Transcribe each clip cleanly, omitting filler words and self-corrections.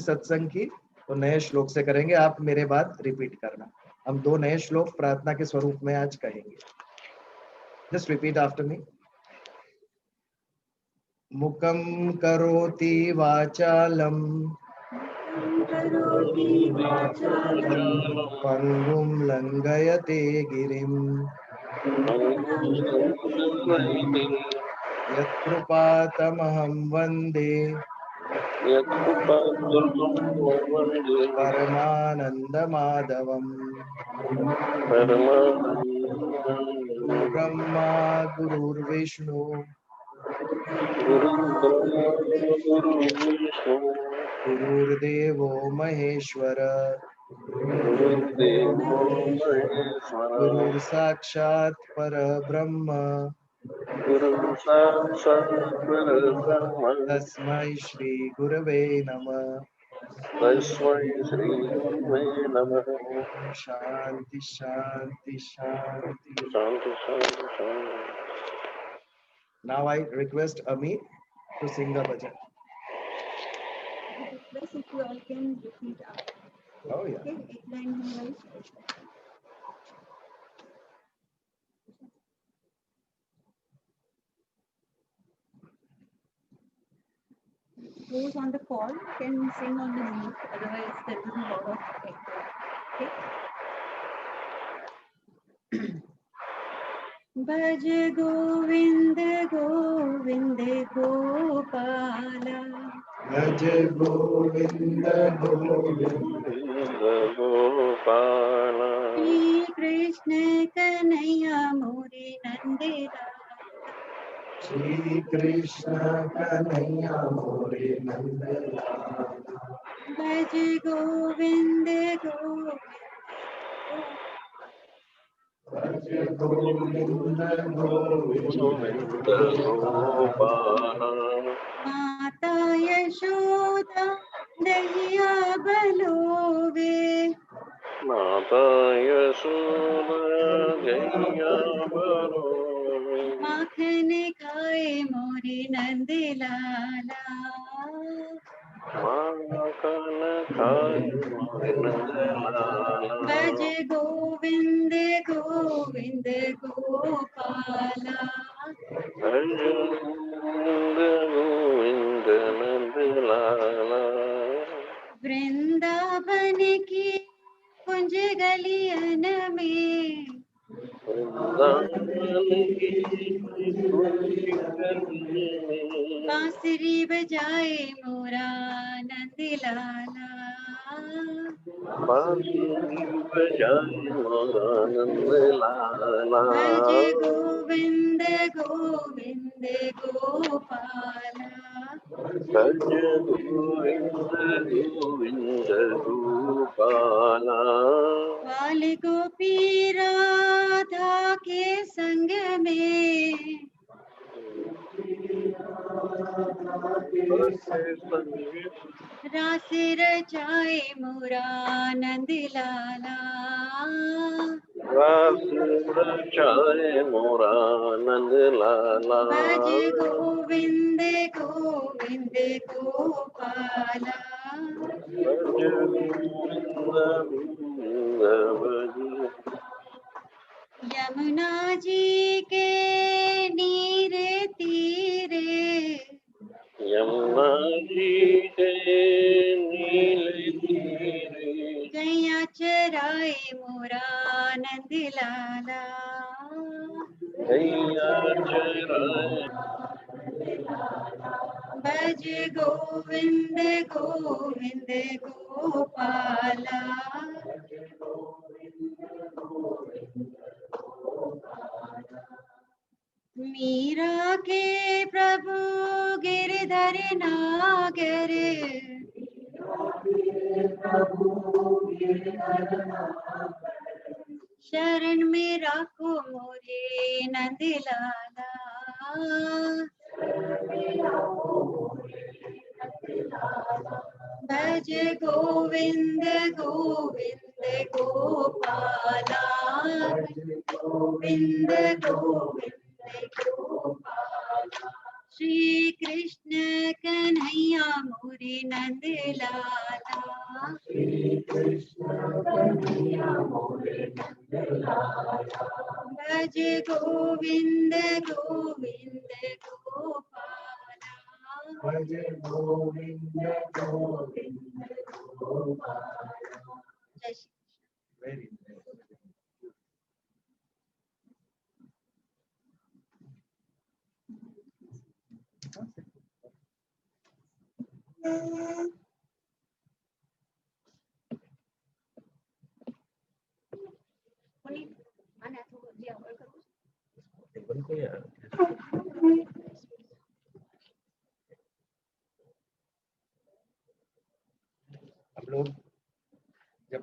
सत्संग की, तो नए श्लोक से करेंगे। आप मेरे बाद रिपीट करना। हम 2 नए श्लोक प्रार्थना के स्वरूप में आज कहेंगे। Just repeat after me. मुखम करोति वाचालम पंगुम लंघयते गिरिम यत्कृपातमहं वन्दे परमानन्दमाधवम्। गुरुर्ब्रह्मा गुरुर्विष्णु गुरुर्देवो महेश्वर गुरुर्साक्षात् परब्रह्म तस्मै श्री गुरवे नमः। शांति शांति शांति। Now I request Ami to sing the bhajan. Request if you all can repeat after. Oh yeah. Okay, एक line memorize. Those on the call can sing on the mute, otherwise there will be a lot of echo. Okay. भज गोविंद गोविंद गोपाला भज गोविंद गोविंद गोपाला श्री कृष्ण कन्हैया मोरे नंदलाला श्री कृष्ण कन्हैया मोरे नंदलाला भज गोविंद गोविंद भज गोविंद गोविंद गोपाला माता यशोदा दैया बलोवे माता यशोदा गैया बलोवे माखन खाए मोरे नंदलाला माखन खाए नंदलाला भज गोविंद गोविंद गोपाला भज गोविंद गोविंद नंदलाला वृंदावन की कुंज गलियन में बांसुरी बजाए मोरा नंदलाला बांसुरी बजाए मोरा नंदलाला भज गोविंद गोविंद गोपाला भज गोविंद गोविंद गोपाला बाल गोपी राधा के संग में रास रचाए मोरा नंदलाला रास रचाए मोरा नंदलाला भज गोविंद गोविंद गोपाला भज गोविंद गोविंद भज यमुना जी के नीरे तीरे यमुना जी के नीले तीरे गैया चराए मोरा नंदलाला गैया चराए भज गोविंद गोविंद गोपाला मीरा के प्रभु गिरधर नागर शरण में राखो मोरे नंदलाला भज गोविंद गोविंद गोपाला गोविंद गोविंद गोपाला श्री कृष्ण कन्हैया मोरे नंदलाला भज गोविंद गोविंद गोपाला भज गोविंद गोविंद गोपाला। जय श्री वेरी पुनीत आने थोड़ा जी और करो टेबल को यार हम लोग जब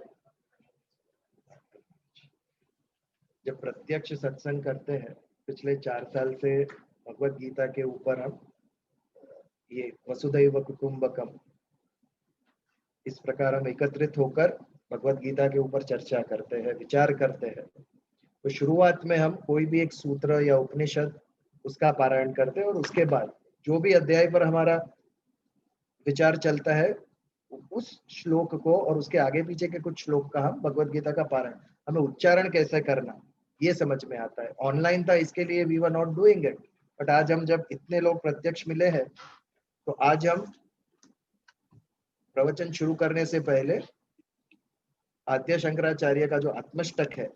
जब प्रत्यक्ष सत्संग करते हैं पिछले 4 साल से भगवत गीता के ऊपर हम ये वसुधैव कुटुंबकम इस प्रकार हम एकत्रित होकर भगवत गीता के ऊपर चर्चा करते हैं, विचार करते हैं। तो शुरुआत में हम कोई भी एक सूत्र या उपनिषद उसका पारायण करते हैं और उसके बाद जो भी अध्याय पर हमारा विचार चलता है उस श्लोक को और उसके आगे पीछे के कुछ श्लोक का हम भगवत गीता का पारायण, हमें उच्चारण कैसे करना ये समझ में आता है। ऑनलाइन था इसके लिए we were not doing it, but आज हम जब इतने लोग प्रत्यक्ष मिले हैं तो आज हम प्रवचन शुरू करने से पहले आद्य शंकराचार्य का जो आत्मष्टक है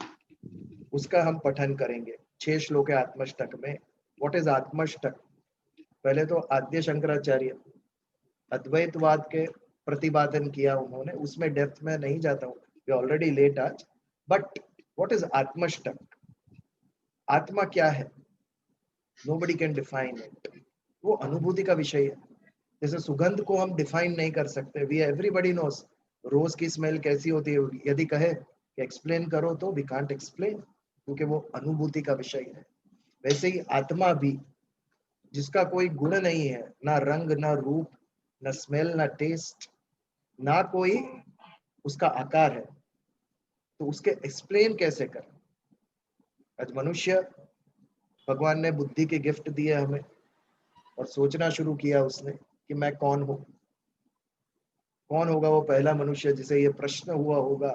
उसका हम पठन करेंगे। 6 श्लोक है आत्मष्टक में। What is Atmashtak? पहले तो आद्य शंकराचार्य अद्वैतवाद के प्रतिपादन किया उन्होंने, उसमें डेप्थ में नहीं जाता हूँ, वी ऑलरेडी लेट आज। But what is Atmashtak? आत्मा क्या है? Nobody can define it. वो अनुभूति का विषय है। जैसे सुगंध को हम डिफाइन नहीं कर सकते, वी एवरीबडी नोस रोज की स्मेल कैसी होती है, यदि कहे कि एक्सप्लेन करो तो वी कांट एक्सप्लेन, क्योंकि वो अनुभूति का विषय है। वैसे ही आत्मा भी, जिसका कोई गुण नहीं है, ना रंग ना रूप ना स्मेल ना टेस्ट ना कोई उसका आकार है, तो उसके एक्सप्लेन कैसे कर? आज मनुष्य, भगवान ने बुद्धि की गिफ्ट दी है हमें और सोचना शुरू किया उसने कि मैं कौन हूं। कौन होगा वो पहला मनुष्य जिसे ये प्रश्न हुआ होगा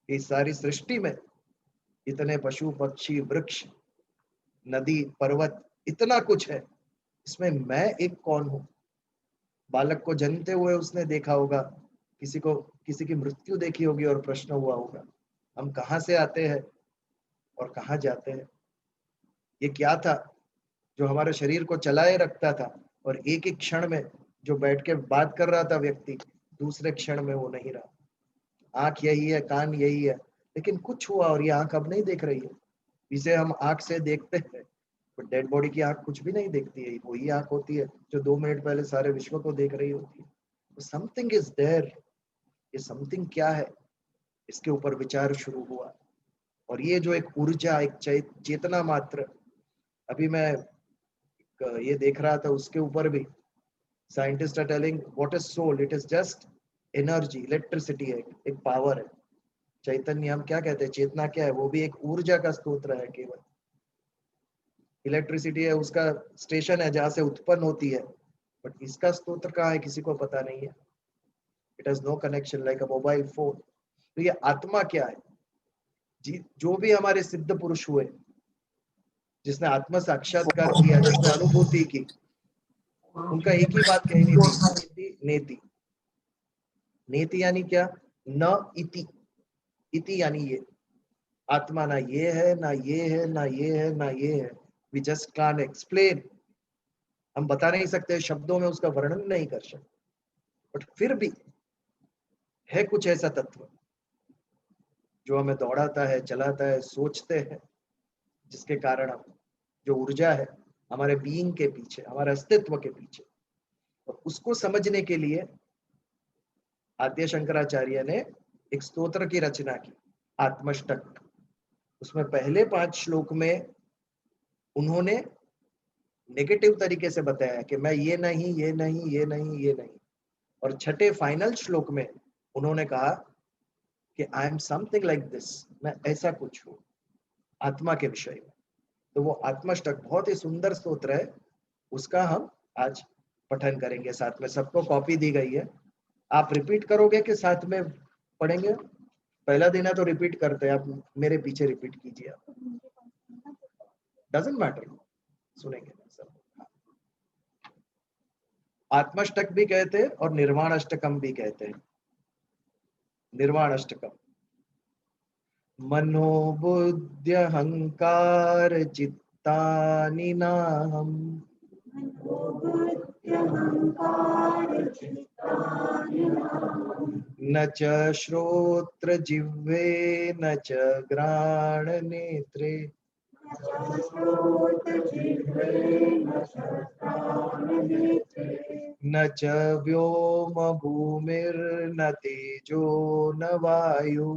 कि सारी सृष्टि में इतने पशु पक्षी वृक्ष नदी पर्वत इतना कुछ है, इसमें मैं एक कौन हूं? बालक को जन्मते हुए उसने देखा होगा, किसी की मृत्यु देखी होगी और प्रश्न हुआ होगा हम कहाँ से आते हैं और कहाँ जाते हैं। ये क्या था जो हमारे शरीर को चलाए रखता था और एक एक क्षण में जो बैठ के बात कर रहा था व्यक्ति, दूसरे क्षण में वो नहीं रहा। आंख यही है, कान यही है, लेकिन कुछ हुआ और ये आंख अब नहीं देख रही है। इसे हम आंख से देखते हैं, तो डेड बॉडी की आंख कुछ भी नहीं देखती है, वही आंख होती है जो 2 मिनट पहले सारे विश्व को देख रही होती है। तो समथिंग इज देयर। ये समथिंग क्या है, इसके ऊपर विचार शुरू हुआ। और ये जो एक ऊर्जा, एक चेतना मात्र, अभी मैं ये देख रहा था, उसके ऊपर भी scientist are telling what is soul, it is just energy, electricity है, एक पावर है। चैतन्य हम क्या कहते हैं, चेतना क्या है? वो भी एक ऊर्जा का स्तोत्र है केवल। इलेक्ट्रिसिटी है, उसका स्टेशन है जहां से उत्पन्न होती है, बट इसका स्तोत्र कहाँ है किसी को पता नहीं है। It has no connection like a mobile phone. तो ये आत्मा क्या है? जो भी हमारे सिद्ध पुरुष हुए, जिसने आत्म साक्षात्कार किया, जिसने अनुभूति की, उनका एक ही बात कहनी थी, नेति। नेति यानी क्या? न इति। इति यानी ये। आत्मा ना ये है, ना ये है, ना ये है, ना ये है। We just can't explain. हम बता नहीं सकते शब्दों में, उसका वर्णन नहीं कर सकते, बट फिर भी है कुछ ऐसा तत्व जो हमें दौड़ाता है, चलाता है, सोचते हैं, जिसके कारण हम, जो ऊर्जा है हमारे बीइंग के पीछे, हमारे अस्तित्व के पीछे, और उसको समझने के लिए आद्य शंकराचार्य ने एक स्तोत्र की रचना की, आत्मष्टक। उसमें पहले 5 श्लोक में उन्होंने नेगेटिव तरीके से बताया कि मैं ये नहीं, ये नहीं, ये नहीं, ये नहीं। और छठे फाइनल श्लोक में उन्होंने कहा कि I am something like this, मैं ऐसा कुछ हूं आत्मा के विषय में। तो वो आत्मष्टक बहुत ही सुंदर स्तोत्र है, उसका हम आज पठन करेंगे। साथ में सबको कॉपी दी गई है, आप रिपीट करोगे कि साथ में पढ़ेंगे? पहला दिन है तो रिपीट करते हैं, आप मेरे पीछे रिपीट कीजिए, आप डजंट मैटर, सुनेंगे सब। आत्मष्टक भी कहते हैं और निर्वाण अष्टकम भी कहते हैं। निर्वाण अष्टकम मनोबुद्ध्यहंकार चित्तानि नाहम् न च श्रोत्र जिह्वे न च घ्राण नेत्रे न च व्योम भूमिर्न तेजो न वायु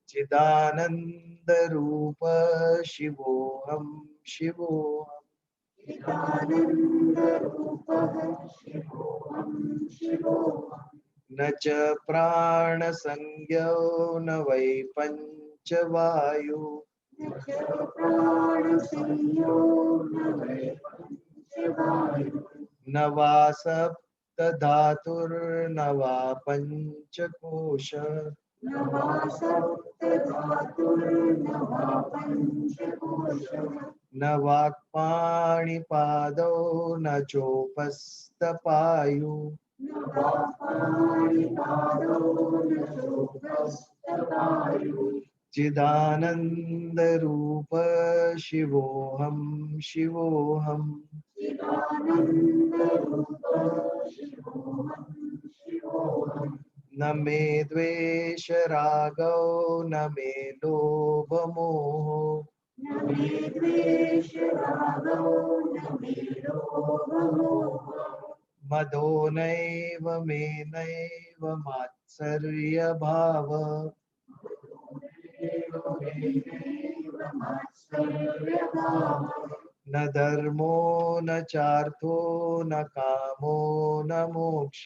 चिदानंद रूप शिवोहम शिवोहम न च प्राण संज्ञो न वै पंचवायु न वा सप्तधातुर्न वा पंचकोश न वाक्पाणिपादौ न चोपस्थपायु चिदानंद रूप शिवोहम शिवोहम न मे द्वेष रागौ न मे लोभ मोहो मदो नैव मे नैव मात्सर्य भाव न धर्मो न चार्थो न कामो न मोक्ष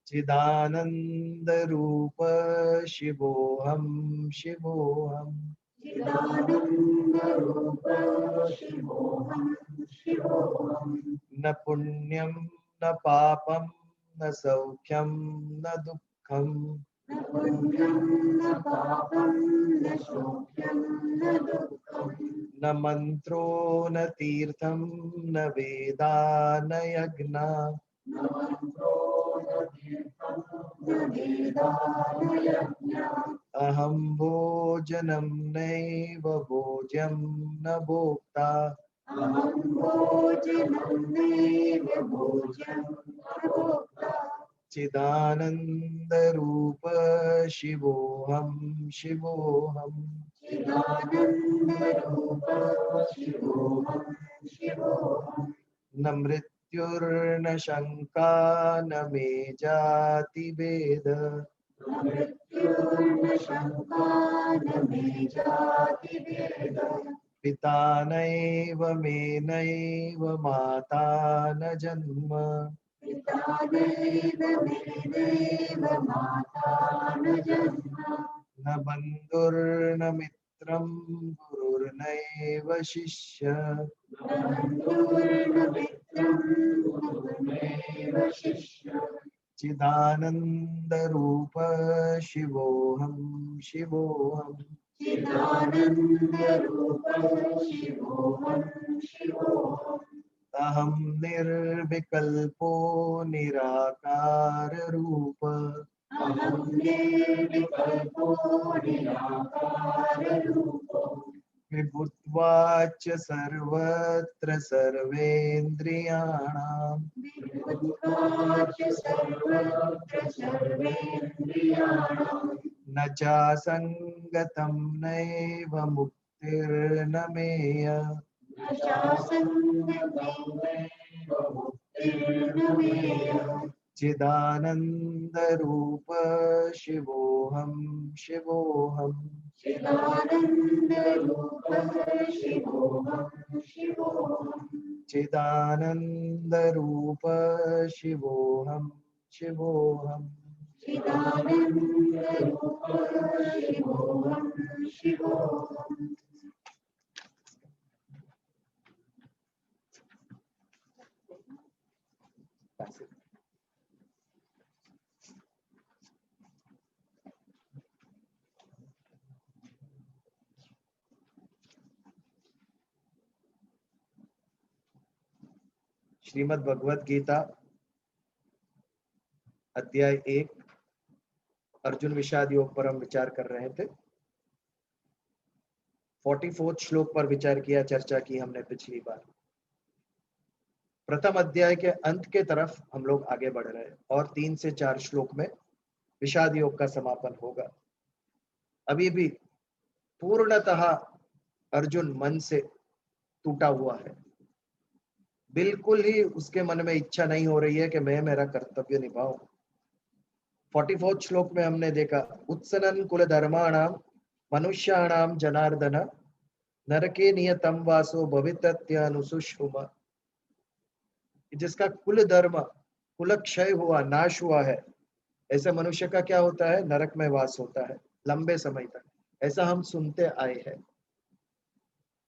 चिदानंद रूप शिवोहम शिवोहम न पुण्यम न पापम न सौख्यम न दुःखम न मंत्रो न तीर्थम न वेदा न यज्ञ अहं भोजनं नैव भोज्यं न भोक्ता चिदानंद रूप शिवोहम शिवोहम न मृत्युर्न शंका न मे जाति भेद पिता नैव मे नैव माता न जन्म न बन्धुर्न मित्रं गुरुर्नैव शिष्य चिदानंद रूप शिवोहम शिवोहम अहं निर्विकल्पो निराकार रूप विभुत्वाच्च सर्वत्र सर्वेन्द्रियाणां न चासंगतं नैव मुक्तिर्न मेय चिदानंद रूप शिवोहम शिवोहम चिदानंद रूप शिवोहम शिवोहम श्रीमद् भगवत गीता अध्याय 1 अर्जुन विषाद योग पर हम विचार कर रहे थे। 44 श्लोक पर विचार किया, चर्चा की हमने पिछली बार। प्रथम अध्याय के अंत के तरफ हम लोग आगे बढ़ रहे हैं और 3 से 4 श्लोक में विषाद योग का समापन होगा। अभी भी पूर्णतः अर्जुन मन से टूटा हुआ है। बिल्कुल ही उसके मन में इच्छा नहीं हो रही है कि मैं मेरा कर्तव्य निभाऊं। 44 श्लोक में हमने देखा, उत्सनन कुल धर्माणाम मनुष्याणाम जनार्दन नरके नियतम वासो भवितत्यनुसुषुम। जिसका कुल धर्म कुल क्षय हुआ, नाश हुआ है, ऐसे मनुष्य का क्या होता है? नरक में वास होता है लंबे समय तक। ऐसा हम सुनते आए हैं।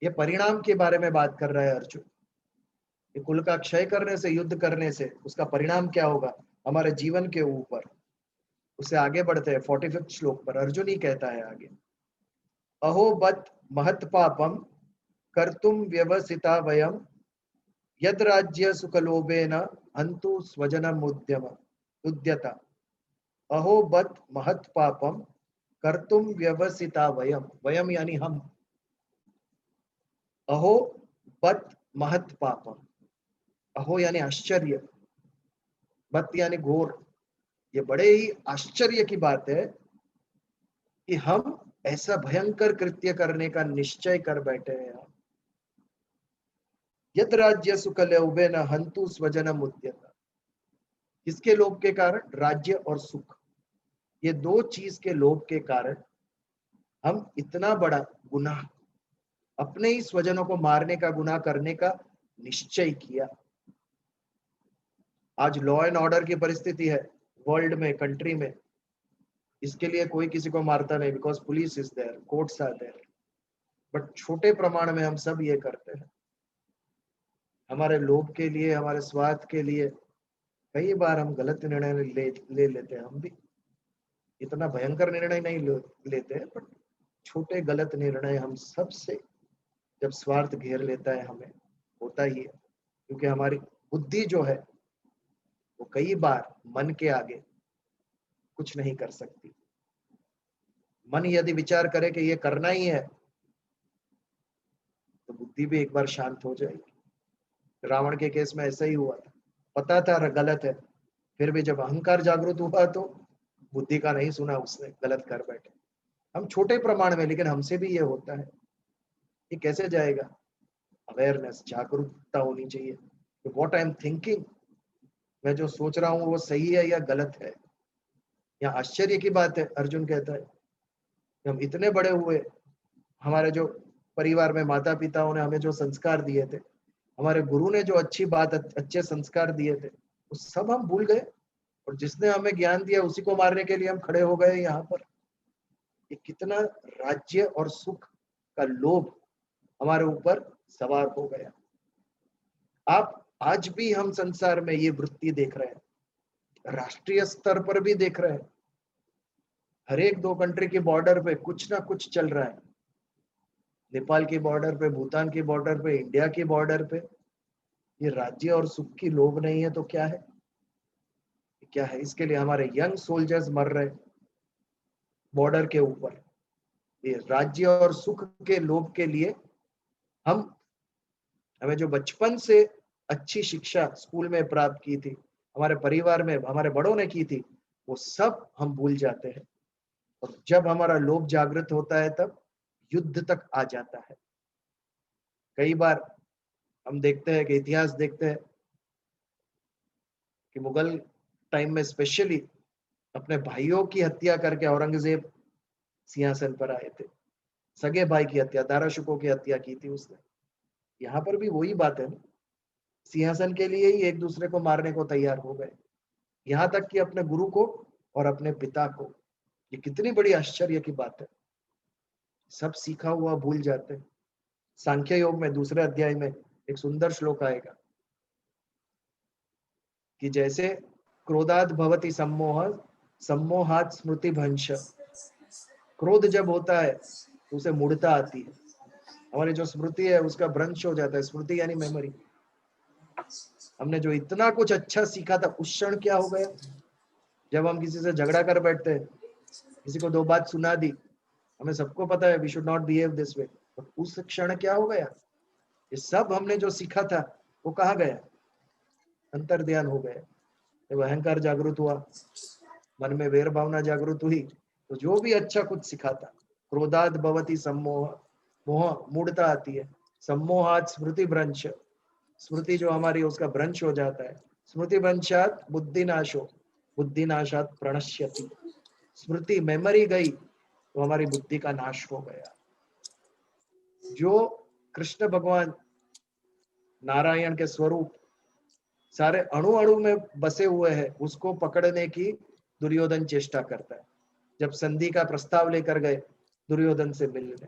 ये परिणाम के बारे में बात कर रहा है अर्जुन। ये कुल का क्षय करने से, युद्ध करने से उसका परिणाम क्या होगा हमारे जीवन के ऊपर। उससे आगे बढ़ते हैं 45 श्लोक पर। अर्जुन ही कहता है आगे, अहो बत महत पापम कर्तुम व्यवसिता वयम यद राज्य सुखलोभेन हंतु स्वजनम उद्यता। अहो बत महत पापम कर्तुम व्यवसिता वयम, वयम यानी हम। अहो बत महत पापम, अहो यानी आश्चर्य, बत यानी घोर। ये बड़े ही आश्चर्य की बात है कि हम ऐसा भयंकर कृत्य करने का निश्चय कर बैठे हैं। यद राज्य सुखलोभेन हंतु स्वजनम उद्यता। किसके लोभ के कारण? राज्य और सुख, ये दो चीज के लोभ के कारण हम इतना बड़ा गुनाह, अपने ही स्वजनों को मारने का गुनाह करने का निश्चय किया। आज लॉ एंड ऑर्डर की परिस्थिति है वर्ल्ड में, कंट्री में। इसके लिए कोई किसी को मारता नहीं, because police is there, courts are there. But छोटे प्रमाण में हम सब ये करते हैं, हमारे लोभ के लिए, हमारे स्वार्थ के लिए। कई बार हम गलत निर्णय ले लेते हैं। हम भी इतना भयंकर निर्णय नहीं लेते हैं, बट छोटे गलत निर्णय हम सब से जब स्वार्थ घेर लेता है हमें, होता ही है। क्योंकि हमारी बुद्धि जो है वो कई बार मन के आगे कुछ नहीं कर सकती। मन यदि विचार करे कि ये करना ही है, तो बुद्धि भी एक बार शांत हो जाएगी। रावण के केस में ऐसा ही हुआ था, पता था गलत है, फिर भी जब अहंकार जागृत हुआ तो बुद्धि का नहीं सुना, उसने गलत कर बैठे। हम छोटे प्रमाण में, लेकिन हमसे भी ये होता है। ये कैसे जाएगा? अवेयरनेस, जागरूकता होनी चाहिए। व्हाट आई एम थिंकिंग, मैं जो सोच रहा हूँ वो सही है या गलत है। यहाँ आश्चर्य की बात है, अर्जुन कहता है हम इतने बड़े हुए, हमारे जो परिवार में माता पिताओं ने हमें जो संस्कार दिए थे, हमारे गुरु ने जो अच्छी बात, अच्छे संस्कार दिए थे, वो सब हम भूल गए। और जिसने हमें ज्ञान दिया उसी को मारने के लिए हम खड़े हो गए यहाँ पर। ये कितना राज्य और सुख का लोभ हमारे ऊपर सवार हो गया। आप आज भी हम संसार में ये वृत्ति देख रहे हैं, राष्ट्रीय स्तर पर भी देख रहे हैं। हर एक 2 कंट्री के बॉर्डर पे कुछ ना कुछ चल रहा है। नेपाल की बॉर्डर पे, भूटान की बॉर्डर पे, इंडिया की बॉर्डर पे। ये राज्य और सुख की लोभ नहीं है तो क्या है? क्या है? इसके लिए हमारे यंग सोल्जर्स मर रहे बॉर्डर के ऊपर। ये राज्य और सुख के लोभ के लिए हमें जो बचपन से अच्छी शिक्षा स्कूल में प्राप्त की थी, हमारे परिवार में हमारे बड़ों ने की थी, वो सब हम भूल जाते हैं। और जब हमारा लोभ जागृत होता है तब युद्ध तक आ जाता है। कई बार हम देखते हैं कि इतिहास देखते हैं कि मुगल टाइम में स्पेशली अपने भाइयों की हत्या करके औरंगजेब सिंहासन पर आए थे। सगे भाई की हत्या, दाराशुकों की हत्या की थी उसने। यहाँ पर भी वही बात है ना, सिंहासन के लिए ही एक दूसरे को मारने को तैयार हो गए, यहाँ तक कि अपने गुरु को और अपने पिता को। ये कितनी बड़ी आश्चर्य की बात है। सब सीखा हुआ भूल जाते हैं। सांख्य योग में दूसरे अध्याय में एक सुंदर श्लोक आएगा कि जैसे क्रोधात भवति सम्मोह सम्मोहात स्मृति भंश। क्रोध जब होता है तो उसे मूढ़ता आती है, हमारी जो स्मृति है उसका भ्रंश हो जाता है। स्मृति यानी मेमोरी। हमने जो इतना कुछ अच्छा सीखा था उस क्षण क्या हो गया? जब हम किसी से झगड़ा कर बैठते हैं, किसी को 2 बात सुना दी, हमें सबको पता है we should not behave this way, और उस क्षण क्या हो गया? ये सब हमने जो सीखा था वो कहाँ गया? अंतर ध्यान हो गया। जब अहंकार जागृत हुआ, मन में वैर भावना जागृत हुई, तो जो भी अच्छा कुछ सिखा था, क्रोधाद भवति सम्मोह, मोह मूढ़ता आती है, सम्मोहात स्मृति भ्रंश, स्मृति जो हमारी उसका भ्रंश हो जाता है, स्मृति भ्रंशात बुद्धिनाशो, बुद्धिनाशात प्रणश्यति, स्मृति मेमोरी गई तो हमारी बुद्धि का नाश हो गया। जो कृष्ण भगवान नारायण के स्वरूप सारे अणु अणु में बसे हुए हैं, उसको पकड़ने की दुर्योधन चेष्टा करता है। जब संधि का प्रस्ताव लेकर गए दुर्योधन से मिलने,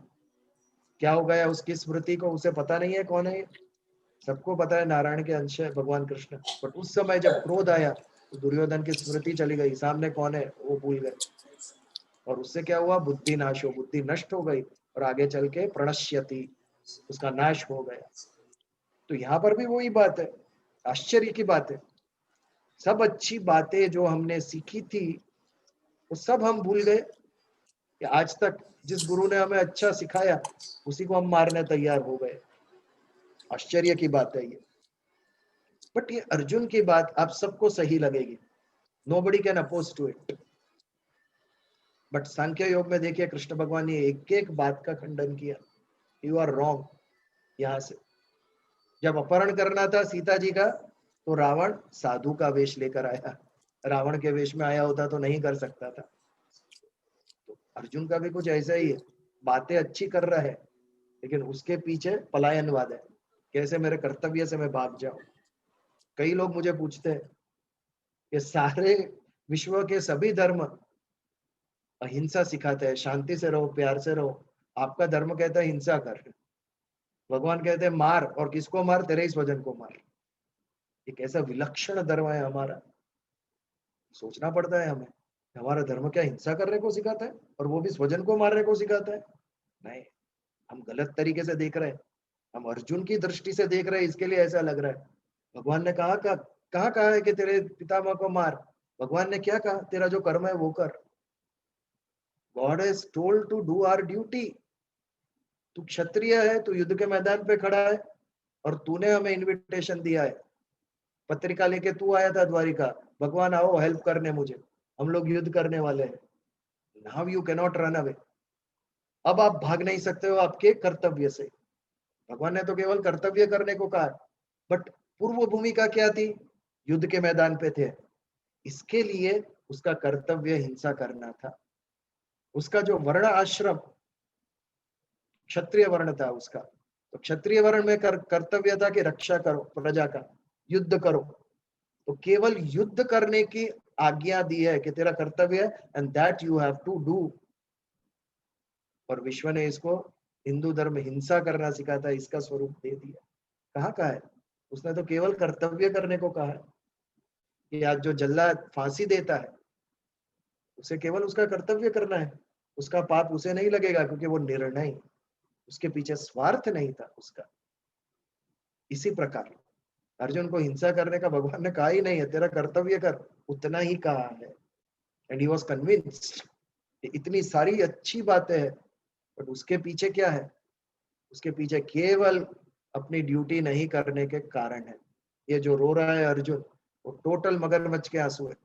क्या हो गया उसकी स्मृति को? उसे पता नहीं है कौन है, सबको पता है नारायण के अंश है भगवान कृष्ण, बट उस समय जब क्रोध आया तो दुर्योधन की स्मृति चली गई, सामने कौन है वो भूल गए, और उससे क्या हुआ? बुद्धि नाश हो, बुद्धि नष्ट हो गई, और आगे चल के प्रणश्यति, उसका नाश हो गया। तो यहाँ पर भी वही बात है, आश्चर्य की बात है, सब अच्छी बातें जो हमने सीखी थी वो सब हम भूल गए कि आज तक जिस गुरु ने हमें अच्छा सिखाया उसी को हम मारने तैयार हो गए। आश्चर्य की बात है ये। बट ये अर्जुन की बात आप सबको सही लगेगी, nobody can oppose to it. But Sankhya Yoga में देखिए कृष्ण भगवान ने एक एक बात का खंडन किया, यू आर रॉन्ग। यहां से जब अपहरण करना था सीता जी का, तो रावण साधु का वेश लेकर आया, रावण के वेश में आया होता तो नहीं कर सकता था। तो अर्जुन का भी कुछ ऐसा ही है, बातें अच्छी कर रहा है लेकिन उसके पीछे पलायनवाद है, कैसे मेरे कर्तव्य से मैं भाग जाऊं। कई लोग मुझे पूछते हैं कि सारे विश्व के सभी धर्म अहिंसा सिखाते हैं, शांति से रहो, प्यार से रहो, आपका धर्म कहता है हिंसा कर, भगवान कहते हैं मार, और किसको मार? तेरे ही स्वजन को मार। एक ऐसा विलक्षण धर्म है हमारा, सोचना पड़ता है हमें, हमारा धर्म क्या हिंसा करने को सिखाता है, और वो भी स्वजन को मारने को सिखाता है? नहीं, हम गलत तरीके से देख रहे हैं, हम अर्जुन की दृष्टि से देख रहे हैं, इसके लिए ऐसा लग रहा है। भगवान ने कहा है कि तेरे पितामह को मार? भगवान ने क्या कहा? तेरा जो कर्म है वो कर। God has told to do our duty. तू क्षत्रिय है, तू युद्ध के मैदान पे खड़ा है, और तूने हमें इनविटेशन दिया है, पत्रिका लेके तू आया था द्वारिका, भगवान आओ हेल्प करने मुझे, हम लोग युद्ध करने वाले हैं। Now you cannot run away. अब आप भाग नहीं सकते हो आपके कर्तव्य से। भगवान ने तो केवल कर्तव्य करने को कहा, बट पूर्व भूमिका क्या थी? युद्ध के मैदान पे थे, इसके लिए उसका कर्तव्य हिंसा करना था। उसका जो वर्ण आश्रम क्षत्रिय वर्ण था उसका, तो क्षत्रिय वर्ण में कर्तव्य था कि रक्षा करो प्रजा का, युद्ध करो। तो केवल युद्ध करने की आज्ञा दी है कि तेरा कर्तव्य है, and that you have to do. और विश्व ने इसको हिंदू धर्म हिंसा करना सिखाता है, इसका स्वरूप दे दिया। कहाँ का है? उसने तो केवल कर्तव्य करने को कहा है कि आज जो जल्लाद फांसी देता है उसे केवल उसका कर्तव्य करना है, उसका पाप उसे नहीं लगेगा, क्योंकि वो निर्णय, उसके पीछे स्वार्थ नहीं था उसका। इसी प्रकार अर्जुन को हिंसा करने का भगवान ने कहा ही नहीं है, तेरा कर्तव्य कर, उतना ही कहा है। And he was convinced. इतनी सारी अच्छी बातें हैं, बट उसके पीछे क्या है? उसके पीछे केवल अपनी ड्यूटी नहीं करने के कारण है। ये जो रो रहा है अर्जुन, वो टोटल मगरमच्छ के आंसू है।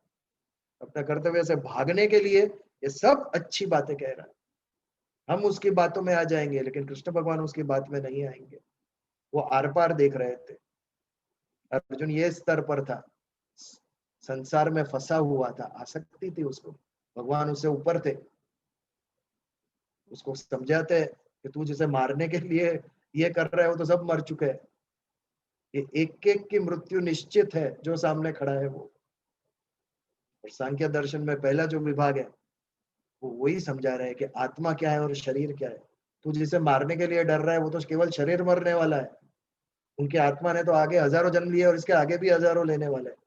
अपने कर्तव्य से भागने के लिए ये सब अच्छी बातें कह रहा है, हम उसकी बातों में आ जाएंगे, लेकिन कृष्ण भगवान उसकी बात में नहीं आएंगे। वो आर पार देख रहे थे। अर्जुन ये स्तर पर था, संसार में फंसा हुआ था, आसक्ति थी उसको, भगवान उससे ऊपर थे। उसको समझाते कि तू जिसे मारने के लिए ये कर रहे हो तो सब मर चुके हैं, ये एक एक की मृत्यु निश्चित है जो सामने खड़ा है वो। और सांख्य दर्शन में पहला जो विभाग है वो वही समझा रहे हैं कि आत्मा क्या है और शरीर क्या है। तू जिसे मारने के लिए डर रहा है वो तो केवल शरीर मरने वाला है, उनकी आत्मा ने तो आगे हजारों जन्म लिए और इसके आगे भी हजारों लेने वाले हैं।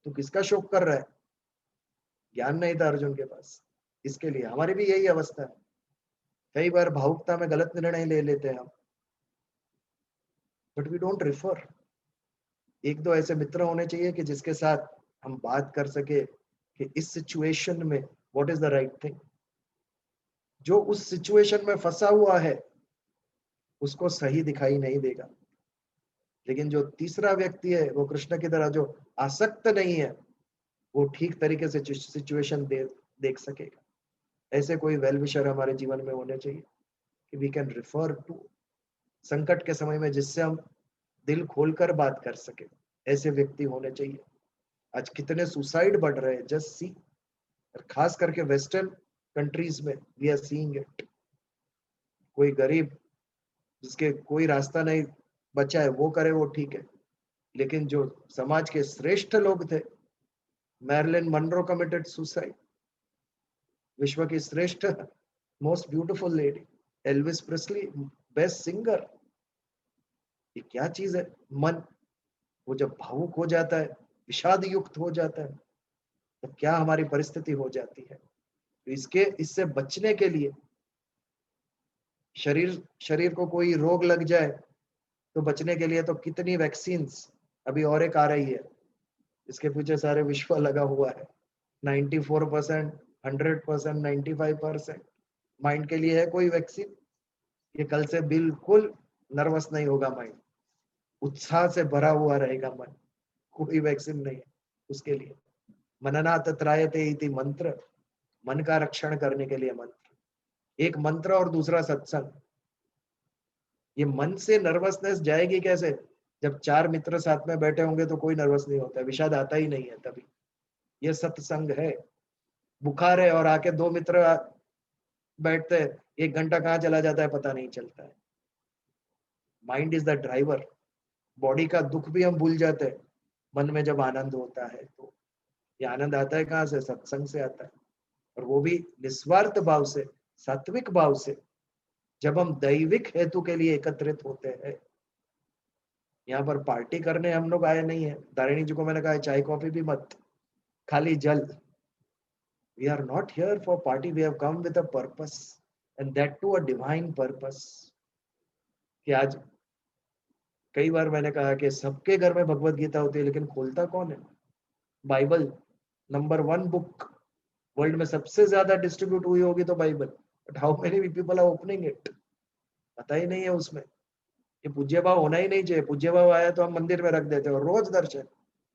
तू किसका शोक कर रहा है? ज्ञान नहीं था अर्जुन के पास। इसके लिए हमारी भी यही अवस्था है, कई बार भावुकता में गलत निर्णय ले लेते हैं हम, बट वी डोंट रिफर। एक दो ऐसे मित्र होने चाहिए कि जिसके साथ हम बात कर सके कि इस सिचुएशन में what is the right thing. जो उस सिचुएशन में फंसा हुआ है उसको सही दिखाई नहीं देगा, लेकिन जो तीसरा व्यक्ति है वो कृष्ण की तरह जो आसक्त नहीं है वो ठीक तरीके से सिचुएशन देख सकेगा। ऐसे कोई वेल विशर हमारे जीवन में होने चाहिए कि वी कैन रिफर टू संकट के समय में, जिससे हम दिल खोलकर बात कर सके। ऐसे व्यक्ति होने चाहिए। आज कितने सुसाइड बढ़ रहे हैं, जस्ट सी, और खास करके वेस्टर्न कंट्रीज में वी आर सीइंग इट। कोई गरीब जिसके कोई रास्ता नहीं बचा है वो करे वो ठीक है, लेकिन जो समाज के श्रेष्ठ लोग थे, मैरिलिन मनरो कमिटेड सुसाइड, विश्व की श्रेष्ठ most beautiful lady Elvis Presley, best singer. ये क्या चीज है? मन वो जब भावुक हो जाता है, विषाद युक्त हो जाता है, तो क्या हमारी परिस्थिति हो जाती है। तो इससे बचने के लिए शरीर को कोई रोग लग जाए तो बचने के लिए तो कितनी वैक्सीन्स, अभी और एक आ रही है, इसके पीछे सारे विश्व लगा हुआ है। 94%, 100%, 95% माइंड के लिए है कोई वैक्सीन? ये कल से बिल्कुल नर्वस नहीं होगा माइंड, उत्साह से भरा हुआ रहेगा मन। कोई वैक्सीन नहीं है उसके लिए। मननात् त्रायते इति मंत्र, मन का रक्षण करने के लिए मंत्र। एक मंत्र और दूसरा सत्संग। ये मन से नर्वसनेस जाएगी कैसे? जब चार मित्र साथ में बैठे होंगे तो कोई नर्वस नहीं होता है, विषाद आता ही नहीं है तभी। ये सत्संग है। बुखार है और आके दो मित्र बैठते हैं, 1 घंटा कहाँ चला जाता है पता नहीं चलता है। Mind is the driver. Body का दुख भी हम भूल जाते हैं मन में जब आनंद होता है। तो ये आनंद आता है कहाँ से? सत्संग से आता है, और वो भी निस्वार्थ भाव से, सात्विक भाव से, जब हम दैविक हेतु के लिए एकत्रित होते हैं। यहाँ पर पार्टी करने हम लोग आए नहीं है। दारिणी जी को मैंने कहा चाय कॉफी भी मत, खाली जल। We are not here for party, we have come with a purpose, and that to a divine purpose. कि आज कई बार मैंने कहा कि सबके घर में भगवत गीता होती है, लेकिन खोलता कौन है? बाइबल नंबर 1 बुक वर्ल्ड में सबसे ज्यादा डिस्ट्रीब्यूट हुई होगी तो Bible, but how many people are opening it? पता ही नहीं है उसमें। ये पूज्य भाव होना ही नहीं चाहिए। पूज्य भाव आया तो हम मंदिर में रख देते हो रोज दर्शन,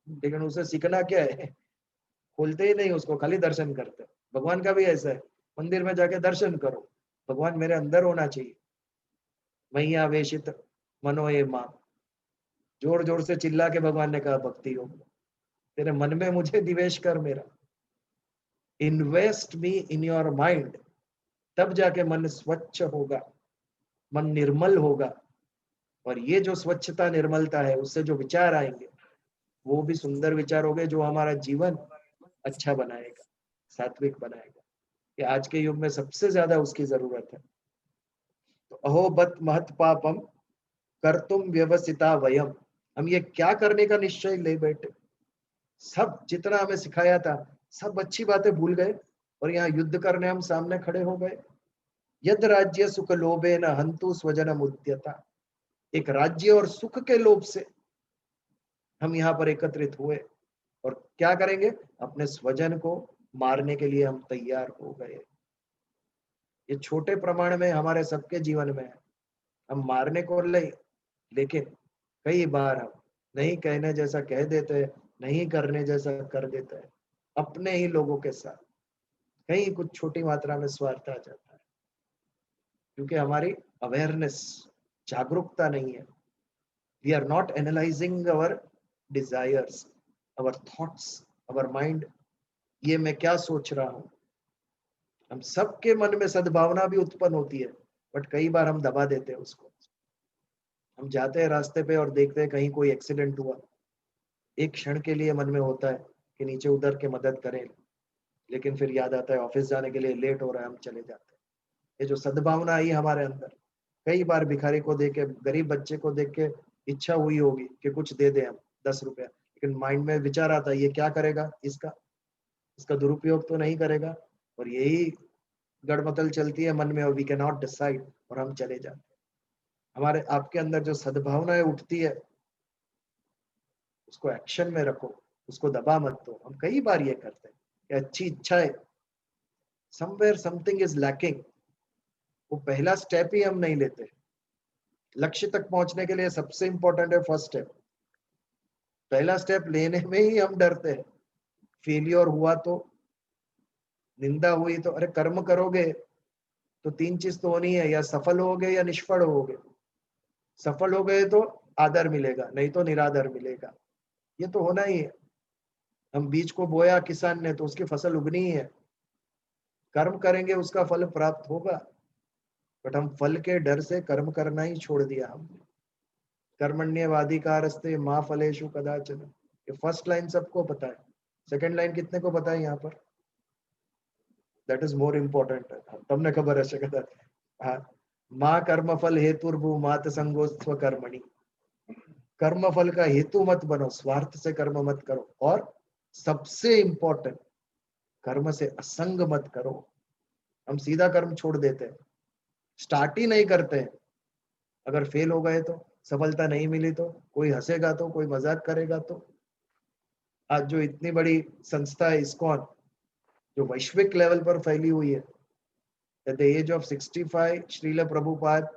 लेकिन उसे सीखना क्या है? खोलते ही नहीं उसको, खाली दर्शन करते। भगवान का भी ऐसा है, मंदिर में जाके दर्शन करो, भगवान मेरे अंदर होना चाहिए। मई आवेशित मनो ये मां, जोर जोर से चिल्ला के भगवान ने कहा भक्ति हो, तेरे मन में मुझे निवेश कर मेरा, invest me in your mind. तब जाके मन स्वच्छ होगा, मन निर्मल होगा, और ये जो स्वच्छता निर्मलता है उससे जो विचार आएंगे वो भी सुंदर विचार होंगे, जो हमारा जीवन अच्छा बनाएगा, सात्विक बनाएगा। कि आज के युग में सबसे ज्यादा उसकी जरूरत है। तो अहो बत महत पापम कर तुम व्यवसिता वयम। हम ये क्या करने का निश्चय ले बैठे? सब जितना हमें सिखाया था सब अच्छी बातें भूल गए, और यहाँ युद्ध करने हम सामने खड़े हो गए। यद राज्य सुख लोभे न हंतु स्वजन मुद्यता। एक राज्य और सुख के लोभ से हम यहाँ पर एकत्रित हुए, और क्या करेंगे? अपने स्वजन को मारने के लिए हम तैयार हो गए। ये छोटे प्रमाण में हमारे सबके जीवन में है। हम मारने को लेकिन कई बार हम नहीं कहने जैसा कह देते हैं, नहीं करने जैसा कर देते हैं अपने ही लोगों के साथ। कहीं कुछ छोटी मात्रा में स्वार्थ आ जाता है, क्योंकि हमारी अवेयरनेस, जागरूकता नहीं है। We are not analysing our desires, our thoughts, our mind. ये मैं क्या सोच रहा हूँ? हम सबके मन में सद्भावना भी उत्पन्न होती है, बट कई बार हम दबा देते हैं उसको। हम जाते हैं रास्ते पे और देखते हैं कहीं कोई एक्सीडेंट हुआ, एक क्षण के लिए मन में होता है कि नीचे उतर के मदद करें, लेकिन फिर याद आता है ऑफिस जाने के लिए लेट हो रहा है, हम चले जाते हैं। ये जो सद्भावना आई हमारे अंदर, कई बार भिखारी को देख के, गरीब बच्चे को देख के इच्छा हुई होगी कि कुछ दे दे हम 10 रुपया, लेकिन माइंड में विचार आता है ये क्या करेगा, इसका दुरुपयोग तो नहीं करेगा। और यही गड़मतल चलती है मन में, और वी कैन नॉट डिसाइड, और हम चले जाते हैं। हमारे आपके अंदर जो सद्भावनाएं उठती है, उसको एक्शन में रखो, उसको दबा मत दो। हम कई बार ये करते हैं कि अच्छी इच्छा है, समवेयर समथिंग इज लैकिंग, वो पहला स्टेप ही हम नहीं लेते। लक्ष्य तक पहुंचने के लिए सबसे इंपॉर्टेंट है फर्स्ट स्टेप। पहला स्टेप लेने में ही हम डरते हैं। फेलियर हुआ तो, निंदा हुई तो, अरे कर्म करोगे तो तीन चीज तो होनी है, या सफल होगे या निष्फल होगे। सफल हो गए तो आदर मिलेगा, नहीं तो निरादर मिलेगा, ये तो होना ही है। हम बीज को बोया किसान ने तो उसकी फसल उगनी ही है। कर्म करेंगे उसका फल प्राप्त होगा, बट हम फल के डर से कर्म करना ही छोड़ दिया हमने। कर्मण्येवाधिकारस्ते मां फलेषु कदाचन, ये फर्स्ट लाइन सबको पता है। सेकंड लाइन कितने को पता है यहाँ पर? That is more important. तमने खबर है कदाच। हाँ, माँ कर्मफल हेतुर्भु मात संगोस्त्व कर्मणि। कर्मफल का हेतु मत बनो, स्वार्थ से कर्म मत करो, और सबसे इंपॉर्टेंट, कर्म से असंग मत करो। हम सीधा कर्म छोड़ देते हैं, स्टार्ट ही नहीं करते हैं। अगर फेल हो गए तो, सफलता नहीं मिली तो, कोई हंसेगा तो, कोई मजाक करेगा तो। आज जो इतनी बड़ी संस्था है इस्कॉन, जो वैश्विक लेवल पर फैली हुई है, at the age of 65 Srila Prabhupada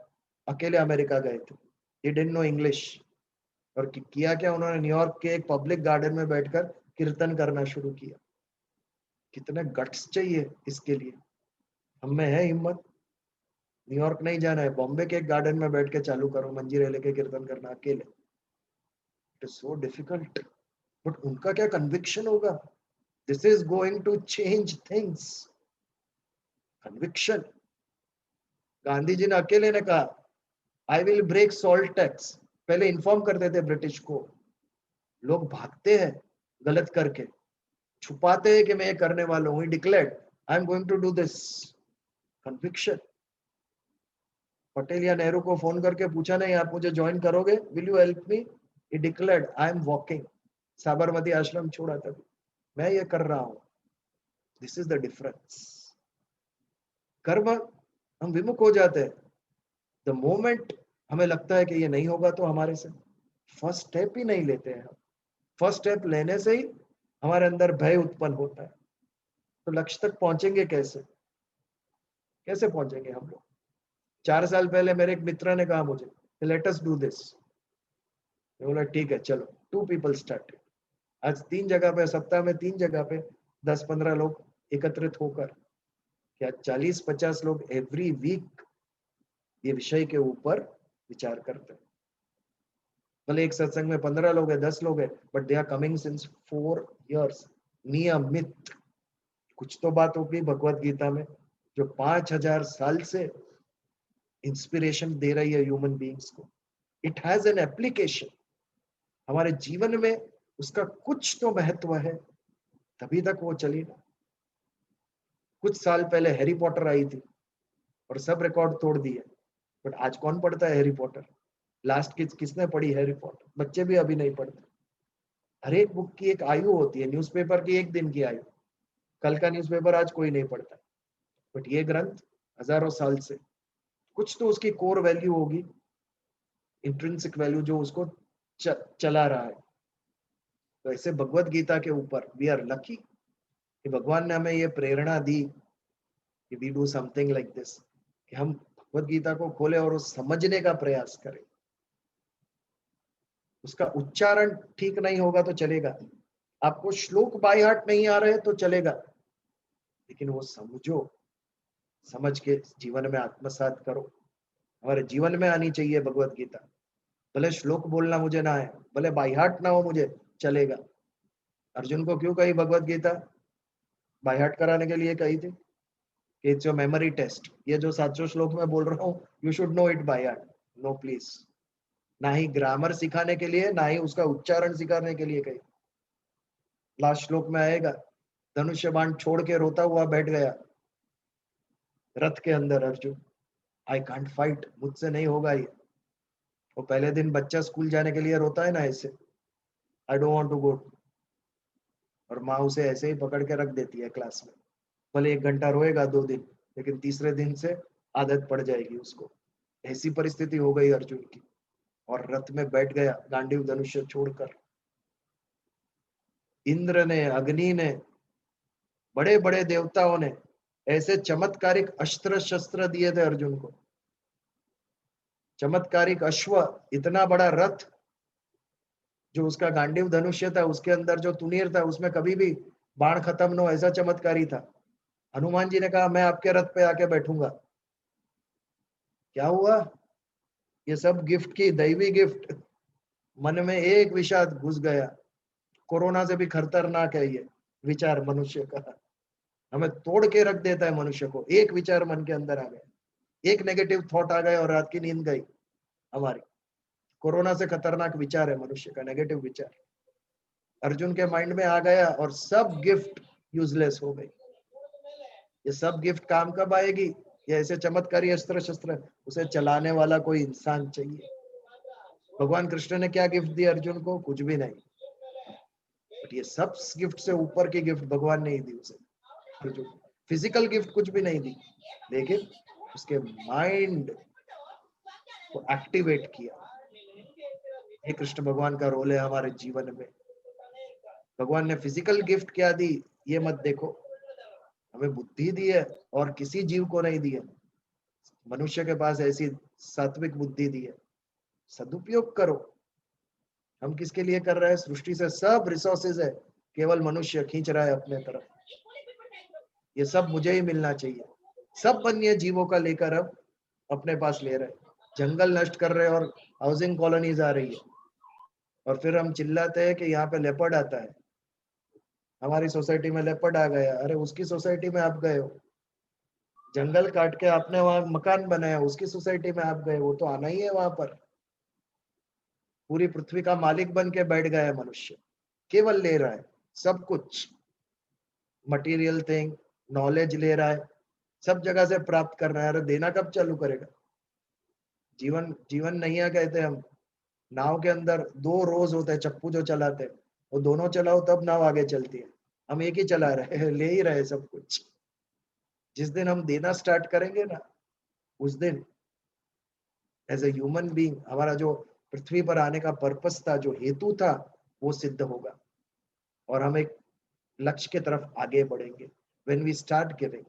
अकेले अमेरिका गए थे। ही डिडंट नो इंग्लिश, और किया क्या उन्होंने, न्यूयॉर्क के एक पब्लिक गार्डन में बैठकर कीर्तन करना शुरू किया। कितने गट्स चाहिए इसके लिए। हम में है हिम्मत? न्यूयॉर्क नहीं जाना है, बॉम्बे के एक गार्डन में बैठ के चालू करो मंजीरे लेके कीर्तन करना अकेले। It is so difficult, but उनका क्या कन्विक्शन होगा, this is going to change things. Conviction. Gandhi ji ने अकेले ने कहा I will break salt tax. पहले इन्फॉर्म करते थे ब्रिटिश को, लोग भागते हैं गलत करके, छुपाते हैं कि मैं ये करने वाला हूं। Declared I am going to do this. Conviction. Patel या नेहरू को फोन करके पूछा नहीं आप मुझे ज्वाइन करोगे, will you help me? He declared I am walking. Sabarmati आश्रम छोड़ा तभी, मैं ये कर रहा हूं। This is the difference. कर्म, हम विमुख हो जाते हैं द मोमेंट हमें लगता है कि ये नहीं होगा तो हमारे से। फर्स्ट स्टेप ही नहीं लेते हैं हम। फर्स्ट स्टेप लेने से ही हमारे अंदर भय उत्पन्न होता है। तो लक्ष्य तक पहुंचेंगे कैसे? कैसे पहुंचेंगे हम लोग? 4 साल पहले मेरे एक मित्र ने कहा मुझे, लेट अस डू दिस। मैं बोला ठीक है चलो। 2 people स्टार्टेड। आज 3 जगह पे, सप्ताह में 3 जगह पे 10-15 लोग एकत्रित होकर, क्या 40-50 लोग एवरी वीक ये विषय के ऊपर विचार करते हैं। भले एक सत्संग में 15 लोग है, 10 लोग है, but they are coming since 4 years नियमित। कुछ तो बात होगी भगवत गीता में जो 5000 साल से इंस्पिरेशन दे रही है ह्यूमन बीइंग्स को। इट हैज एन एप्लीकेशन हमारे जीवन में, उसका कुछ तो महत्व है, तभी तक वो चलेगा। कुछ साल पहले हैरी पॉटर आई थी और सब रिकॉर्ड तोड़ दिए, बट आज कौन पढ़ता है हैरी पॉटर? लास्ट किसने पढ़ी हैरी पॉटर? बच्चे भी अभी नहीं पढ़ते। हर एक बुक की एक आयु होती है, न्यूज़पेपर की 1 दिन की आयु। कल का न्यूज़पेपर आज कोई नहीं पढ़ता, बट ये ग्रंथ हजारों साल से, कुछ तो उसकी कोर वैल्यू होगी, इंट्रिंसिक वैल्यू जो उसको चला रहा है। तो ऐसे भगवत गीता के ऊपर वी आर लकी कि भगवान ने हमें ये प्रेरणा दी कि we do something like this, कि हम भगवत गीता को खोले और उस समझने का प्रयास करें। उसका उच्चारण ठीक नहीं होगा तो चलेगा, आपको श्लोक बाय हार्ट नहीं आ रहे तो चलेगा, लेकिन वो समझो, समझ के जीवन में आत्मसात करो। हमारे जीवन में आनी चाहिए भगवत गीता। भले श्लोक बोलना मुझे ना आए, भले बाय हार्ट ना हो मुझे, चलेगा। अर्जुन को क्यों कही भगवत गीता? बाय हार्ट कराने के लिए कही थी कि इट्स योर मेमोरी टेस्ट। ये जो 700 श्लोक में बोल रहा हूँ, you should know it by heart. No please. ना ही ग्रामर सिखाने के लिए, ना ही उसका उच्चारण सिखाने के लिए कही। लास्ट श्लोक में आएगा, धनुष्य बाण छोड़ के रोता हुआ बैठ गया रथ के अंदर अर्जुन। आई कांट फाइट, मुझसे नहीं होगा ये। वो पहले दिन बच्चा स्कूल जाने के लिए रोता है ना ऐसे, I don't want to go, और माँ उसे ऐसे ही पकड़ के रख देती है क्लास में। भले 1 घंटा रोएगा 2 दिन, लेकिन तीसरे दिन से आदत पड़ जाएगी उसको। ऐसी परिस्थिति हो गई अर्जुन की, और रथ में बैठ गया गांडीव धनुष्य छोड़कर। इंद्र ने, अग्नि ने, बड़े बड़े देवताओं ने ऐसे चमत्कारिक अस्त्र शस्त्र दिए थे अर्जुन को। चमत्कारिक अश्व, इतना बड़ा रथ, जो उसका गांडीव धनुष्य था, उसके अंदर जो तुनीर था, उसमें कभी भी बाण खत्म न हो, ऐसा चमत्कारी था। हनुमान जी ने कहा मैं आपके रथ पे आके बैठूंगा। क्या हुआ? ये सब गिफ्ट की, दैवी गिफ्ट। मन में एक विषाद घुस गया। कोरोना से भी खतरनाक है ये विचार मनुष्य का। हमें तोड़ के रख देता है मनुष्य को। एक विचार मन के अंदर आ गया, एक नेगेटिव थॉट आ गया और रात की नींद गई हमारी। कोरोना से खतरनाक विचार है मनुष्य का, नेगेटिव विचार। अर्जुन के माइंड में आ गया और सब गिफ्ट यूजलेस हो गई। ये सब गिफ्ट काम कब आएगी? ये ऐसे चमत्कारी अस्त्र शस्त्र, उसे चलाने वाला कोई इंसान चाहिए। भगवान कृष्ण ने क्या गिफ्ट दिया अर्जुन को? कुछ भी नहीं। बट ये सब गिफ्ट से ऊपर की गिफ्ट भगवान ने ही दी उसे। अर्जुन फिजिकल गिफ्ट कुछ भी नहीं दी, लेकिन उसके माइंड को एक्टिवेट किया। ये कृष्ण भगवान का रोल है हमारे जीवन में। भगवान ने फिजिकल गिफ्ट क्या दी ये मत देखो, हमें बुद्धि दी है और किसी जीव को नहीं दी है। मनुष्य के पास ऐसी सात्विक बुद्धि दी है, सदुपयोग करो। हम किसके लिए कर रहे हैं? सृष्टि से सब रिसोर्सेज है, केवल मनुष्य खींच रहा है अपने तरफ। ये सब मुझे ही मिलना चाहिए। सब वन्य जीवों का लेकर अब अपने पास ले रहे हैं, जंगल नष्ट कर रहे हैं और हाउसिंग कॉलोनीज आ रही है। और फिर हम चिल्लाते हैं कि यहाँ पे लेपर्ड आता है, हमारी सोसाइटी में लेपर्ड आ गया। अरे उसकी सोसाइटी में आप गए हो, जंगल काट के आपने वहां मकान बनाया, उसकी सोसाइटी में आप गए, वो तो आना ही है वहां पर। पूरी पृथ्वी का मालिक बन के बैठ गया है मनुष्य, केवल ले रहा है सब कुछ, मटेरियल थिंग, नॉलेज ले रहा है, सब जगह से प्राप्त कर रहा है। अरे देना कब चालू करेगा? जीवन जीवन नैया कहते हैं हम। नाव के अंदर दो रोज होते हैं, चप्पू जो चलाते हैं, वो दोनों चलाओ तब नाव आगे चलती है। हम एक ही चला रहे हैं, ले ही रहे सब कुछ। जिस दिन हम देना स्टार्ट करेंगे ना, उस दिन एज ए ह्यूमन बीइंग हमारा जो पृथ्वी पर आने का पर्पस था, जो हेतु था, वो सिद्ध होगा और हम एक लक्ष्य की तरफ आगे बढ़ेंगे। व्हेन वी स्टार्ट गिविंग,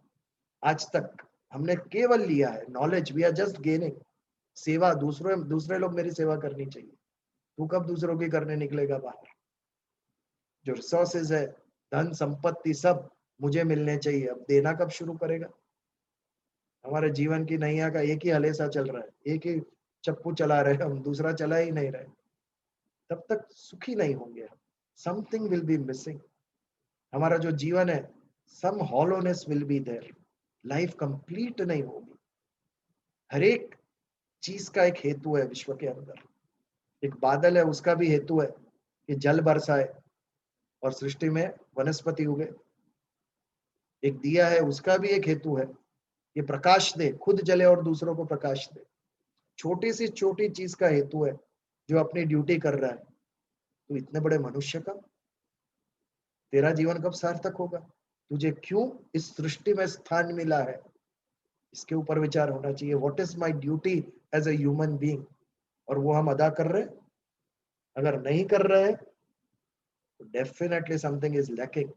आज तक हमने केवल लिया है knowledge, we are just gaining. सेवा, दूसरे लोग मेरी सेवा करनी चाहिए। तू कब दूसरों की करने निकलेगा बाहर? जो रिसोर्सेज है, धन संपत्ति, सब मुझे मिलने चाहिए। अब देना कब शुरू करेगा? हमारे जीवन की नैया का एक ही हलेसा चल रहा है, एक ही चप्पू चला रहे हैं हम, दूसरा चला ही नहीं रहे। तब तक सुखी नहीं होंगे हम। Something will be missing. हमारा जो जीवन है, some hollowness will be there. Life complete नहीं होगी। हर एक चीज का एक हेतु है विश्व के अंदर। एक बादल है, उसका भी हेतु है कि जल बरसाए और सृष्टि में वनस्पति उगे। एक दिया है, उसका भी एक हेतु है, ये प्रकाश दे, खुद जले और दूसरों को प्रकाश दे। छोटी सी छोटी चीज का हेतु है जो अपनी ड्यूटी कर रहा है। तो इतने बड़े मनुष्य का तेरा जीवन कब सार्थक होगा? तुझे क्यों इस सृष्टि में स्थान मिला है, इसके ऊपर विचार होना चाहिए। What is my duty as a human being? और वो हम अदा कर रहे हैं? अगर नहीं कर रहे हैं तो डेफिनेटली समथिंग इज लैकिंग।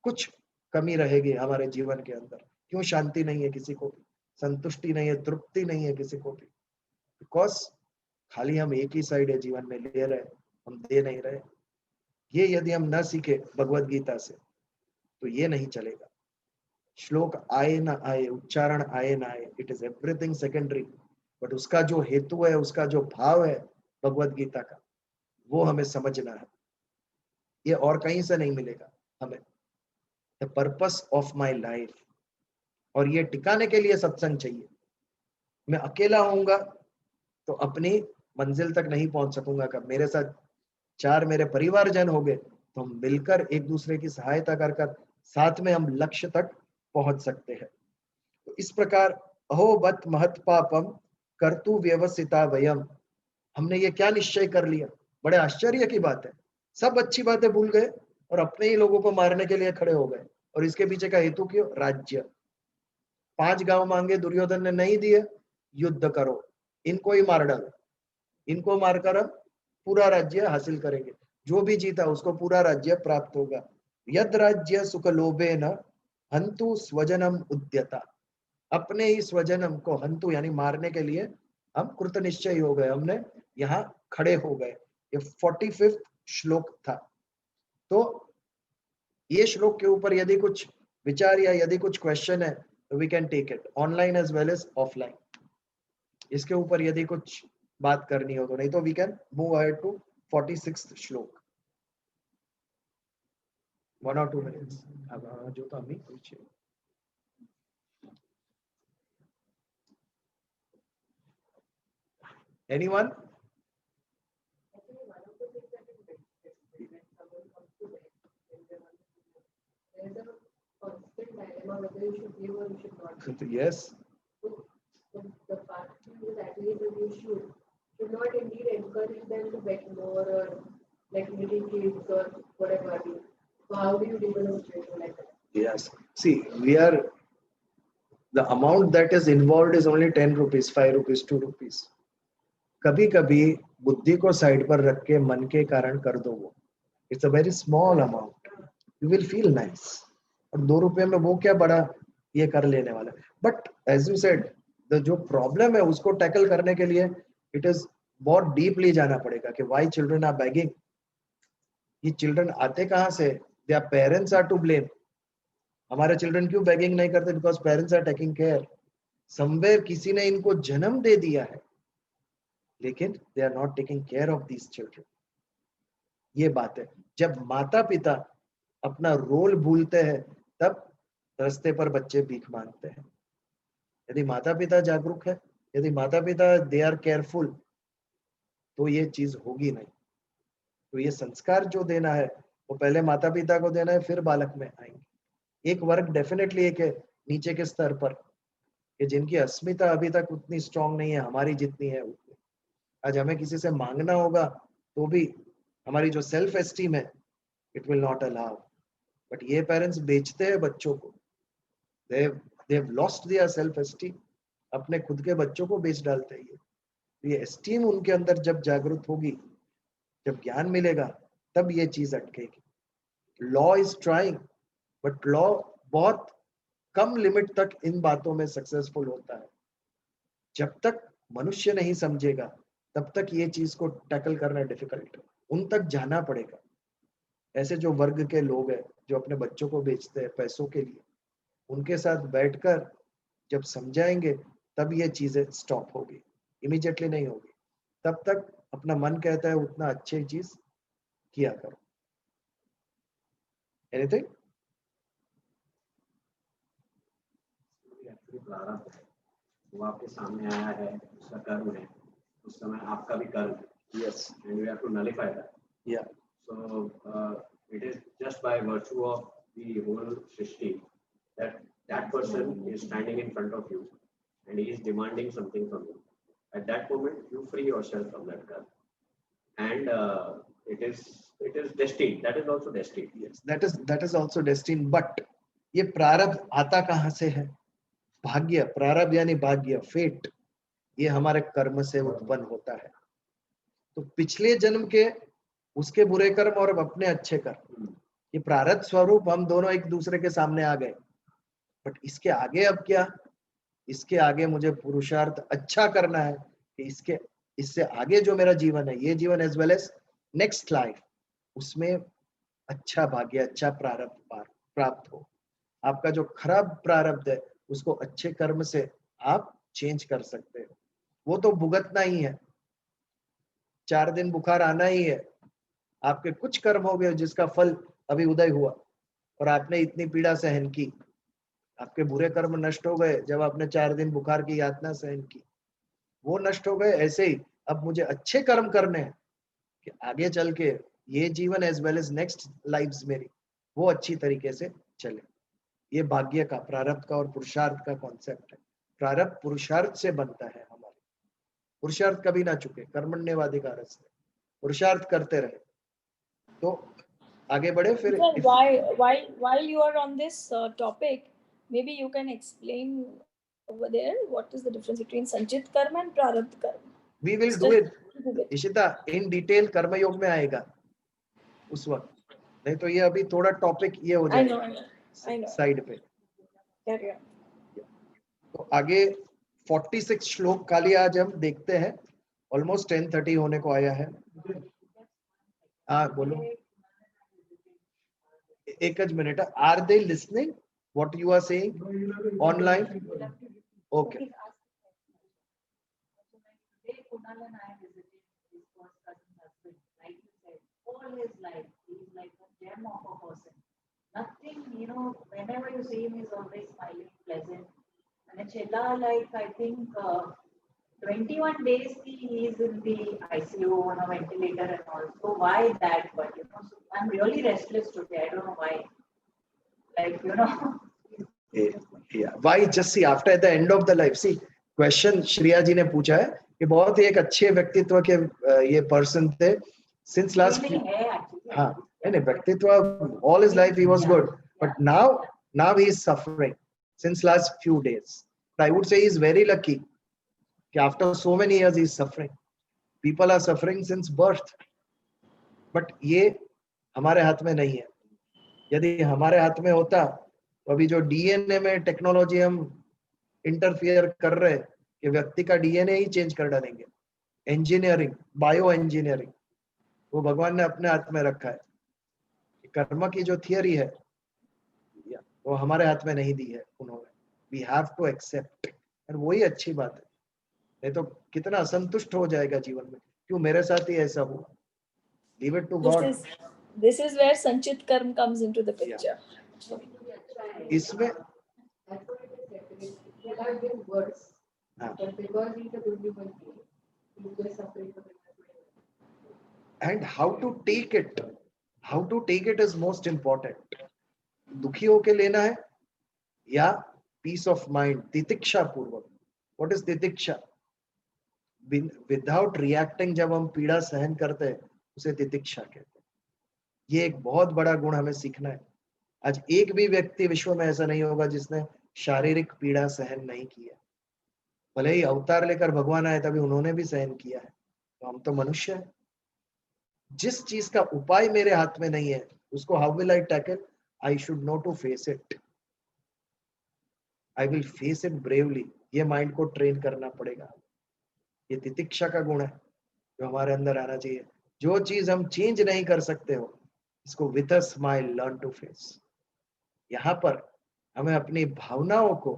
कुछ कमी रहेगी हमारे जीवन के अंदर। क्यों शांति नहीं है किसी को भी, संतुष्टि नहीं है, तृप्ति नहीं है किसी को भी? बिकॉज खाली हम एक ही साइड है जीवन में, ले रहे, हम दे नहीं रहे। ये यदि हम न सीखे भगवत गीता से तो ये नहीं चलेगा। श्लोक आए ना आए, उच्चारण आए ना आए, it is everything secondary. But उसका जो हेतु है, उसका जो भाव है भगवत गीता का, वो हमें समझना है। ये और कहीं से नहीं मिलेगा हमें। The purpose of my life, और ये टिकाने के लिए सत्संग चाहिए। मैं अकेला होऊंगा तो अपनी मंजिल तक नहीं पहुंच सकूंगा। कब मेरे साथ चार मेरे परिवारजन हो गए तो हम मिलकर एक दूसरे की सहायता कर कर साथ में हम लक्ष्य तक पहुंच सकते हैं। तो इस प्रकार अहो बत महत पापम कर्तु व्यवसिता वयम, हमने ये क्या निश्चय कर लिया? बड़े आश्चर्य की बात है, सब अच्छी बातें भूल गए और अपने ही लोगों को मारने के लिए खड़े हो गए। और इसके पीछे का हेतु क्यों? राज्य। 5 गांव मांगे, दुर्योधन ने नहीं दिए, युद्ध करो, इनको ही मार डालो, इनको मारकर हम पूरा राज्य हासिल करेंगे। जो भी जीता उसको पूरा राज्य प्राप्त होगा। यद राज्य सुख लोभे न हंतु स्वजनम उद्यता, अपने ही स्वजनम को हंतु यानी मारने के लिए हम कृत निश्चय हो गए, हमने यहाँ खड़े हो गए। ये 45वां श्लोक था। तो ये श्लोक के ऊपर यदि कुछ विचार या यदि कुछ क्वेश्चन है तो we can take it online as well as offline. इसके ऊपर यदि कुछ बात करनी हो तो, नहीं तो we can move ahead to 46th श्लोक। 1 or 2 minutes जो तो हमें पूछे। Anyone? There's a constant dilemma whether you should give or you should not. Yes. The part is that you should not indeed encourage them to bet more or like little kids or whatever. So how do you deal with a situation like that? Yes. See, the amount that is involved is only 10 rupees, 5 rupees, 2 rupees. कभी कभी बुद्धि को side पर रख के मन के कारण कर दो वो। It's a very small amount, you will feel nice. और 2 रुपए में वो क्या बड़ा ये कर लेने वाला। बट एज यू सेड, जो प्रॉब्लम है उसको टैकल करने के लिए इट इज बहुत डीपली जाना पड़ेगा कि व्हाई चिल्ड्रन आर बेगिंग। ये चिल्ड्रन आते कहाँ से? Their parents are to blame. हमारे चिल्ड्रन क्यों बेगिंग नहीं करते? Because parents are taking care. Somewhere किसी ने इनको जन्म दे दिया है, लेकिन they are not taking care of these children. ये बात है। जब माता पिता अपना रोल भूलते हैं तब रास्ते पर बच्चे भीख मांगते हैं। यदि माता पिता जागरूक है, यदि माता पिता दे आर केयरफुल, तो ये चीज होगी नहीं। तो ये संस्कार जो देना है वो पहले माता पिता को देना है, फिर बालक में आएंगे। एक वर्ग डेफिनेटली एक है नीचे के स्तर पर कि जिनकी अस्मिता अभी तक उतनी स्ट्रांग नहीं है हमारी जितनी है उतनी। आज हमें किसी से मांगना होगा तो भी हमारी जो सेल्फ एस्टीम है it will not allow. But ये पेरेंट्स बेचते हैं बच्चों को। They have lost their self esteem, अपने खुद के बच्चों को बेच डालते हैं। ये एस्टीम उनके अंदर जब जागृत होगी, जब ज्ञान मिलेगा, तब ये चीज अटकेगी। Law is trying, but law बहुत कम लिमिट तक इन बातों में सक्सेसफुल होता है। जब तक मनुष्य नहीं समझेगा तब तक ये चीज को टैकल करना डिफिकल्ट है। उन तक जाना पड़ेगा। ऐसे जो वर्ग के लोग हैं जो अपने बच्चों को बेचते हैं पैसों के लिए, उनके साथ बैठकर जब समझाएंगे तब ये चीजें स्टॉप होगी। इमीडिएटली नहीं होगी। तब तक अपना मन कहता है उतना अच्छी चीज किया करो। एनीथिंग? प्रारब्ध है वो आपके सामने आया है, उसका कर्म है, उस समय आपका भी कर्म है। Yes. And we have to nullify that. Yeah. So it is just by virtue of the whole Srishti that person is standing in front of you and he is demanding something from you. At that moment, you free yourself from that karma, and it is destined. That is also destined. Yes. That is also destined. But ये प्रारब्ध आता कहाँ से है? भाग्य। प्रारब्ध यानी भाग्य, फेट। ये हमारे कर्म से उत्पन्न होता है। तो पिछले जन्म के उसके बुरे कर्म और अपने अच्छे कर्म, ये प्रारब्ध स्वरूप हम दोनों एक दूसरे के सामने आ गए। बट इसके आगे अब क्या? इसके आगे मुझे पुरुषार्थ अच्छा करना है कि इससे आगे जो मेरा जीवन है, ये जीवन as well as next life, उसमें अच्छा भाग्य, अच्छा प्रारब्ध प्राप्त हो। आपका जो खराब प्रारब्ध है उसको अच्छे कर्म से आप चेंज कर सकते हो। वो तो भुगतना ही है। 4 दिन बुखार आना ही है। आपके कुछ कर्म हो गए जिसका फल अभी उदय हुआ और आपने इतनी पीड़ा सहन की। आपके बुरे कर्म नष्ट हो गए जब आपने 4 दिन बुखार की यातना सहन की, वो नष्ट हो गए। ऐसे ही अब मुझे अच्छे कर्म करने हैं कि आगे चल के ये जीवन as well as next lifes मेरी वो अच्छी तरीके से चले। ये भाग्य का, प्रारब्ध का और पुरुषार्थ का कॉन्सेप्ट है। प्रारब्ध पुरुषार्थ से बनता है। हमारे पुरुषार्थ कभी ना चुके। कर्मण्येवाधिकारस्ते, पुरुषार्थ करते रहे तो आगे बढ़े। फिर while you are on this topic, maybe you can explain over there what is the difference between sanchit karma and prarabdha karma. We will do it. Ishita in detail कर्म योग में आएगा। उस वक्त, नहीं तो ये अभी थोड़ा टॉपिक ये हो I know, जाएगा I know. साइड पे। Carry on. तो आगे 46 श्लोक खाली आज हम देखते हैं, ऑलमोस्ट 10:30 होने को आया है। हाँ बोलो, एक minute. Are they listening what you are saying online? Okay, Today, Kunal and I visited his first cousin's husband. Like you said, all his life, he's like a gem of a person. Nothing, whenever you see him, he's always smiling, pleasant. And Chilla, like, I think 21 days he's in the ICU on a ventilator and all. So why that? But, so I'm really restless today. I don't know why. Like, yeah, why? Just see, after at the end of the life, see, question Shreya ji ने पूछा है कि बहुत ही एक अच्छे व्यक्तित्व के ये पर्सन थे सिंस लास्ट, हाँ नहीं व्यक्तित्व all his life he was good, but now he is suffering since last few days. I would say he is very lucky कि after so many years he is suffering. People are suffering since birth, but ये हमारे हाथ में नहीं है। यदि हमारे हाथ में होता तो अभी जो डीएनए में टेक्नोलॉजी हम इंटरफियर कर रहे हैं कि व्यक्ति का डीएनए ही चेंज कर डालेंगे, इंजीनियरिंग, बायो इंजीनियरिंग, वो भगवान ने अपने हाथ में रखा है। कर्म की जो थियरी है वो हमारे हाथ में नहीं दी है उन्होंने। वी हैव टू एक्सेप्ट, और वही अच्छी बात है। नहीं तो कितना असंतुष्ट हो जाएगा जीवन में, क्यों मेरे साथ ही ऐसा हुआ। Leave it to God. This is where Sanchit Karma comes into the picture. इसमें That's what it is separated. It could have been worse. But because he's a good human being, he's just suffering from it. and how to take it is most important. दुखी होके लेना है या piece of mind, तितिक्षा पूर्वक। What is तितिक्षा? Without reacting जब हम पीड़ा सहन करते हैं उसे तितिक्षा कहते हैं। ये एक बहुत बड़ा गुण हमें सीखना है। आज एक भी व्यक्ति विश्व में ऐसा नहीं होगा जिसने शारीरिक पीड़ा सहन नहीं किया। भले ही अवतार लेकर भगवान आए तभी उन्होंने भी सहन किया है, तो हम तो मनुष्य हैं। जिस चीज का उपाय मेरे हाथ में नहीं है उसको how will I tackle? I should know to face it, I will face it bravely. ये माइंड को ट्रेन करना पड़ेगा। ये तितिक्षा का गुण है जो हमारे अंदर आना चाहिए। जो चीज हम चेंज नहीं कर सकते हो इसको with a smile learn to face. यहाँ पर हमें अपनी भावनाओं को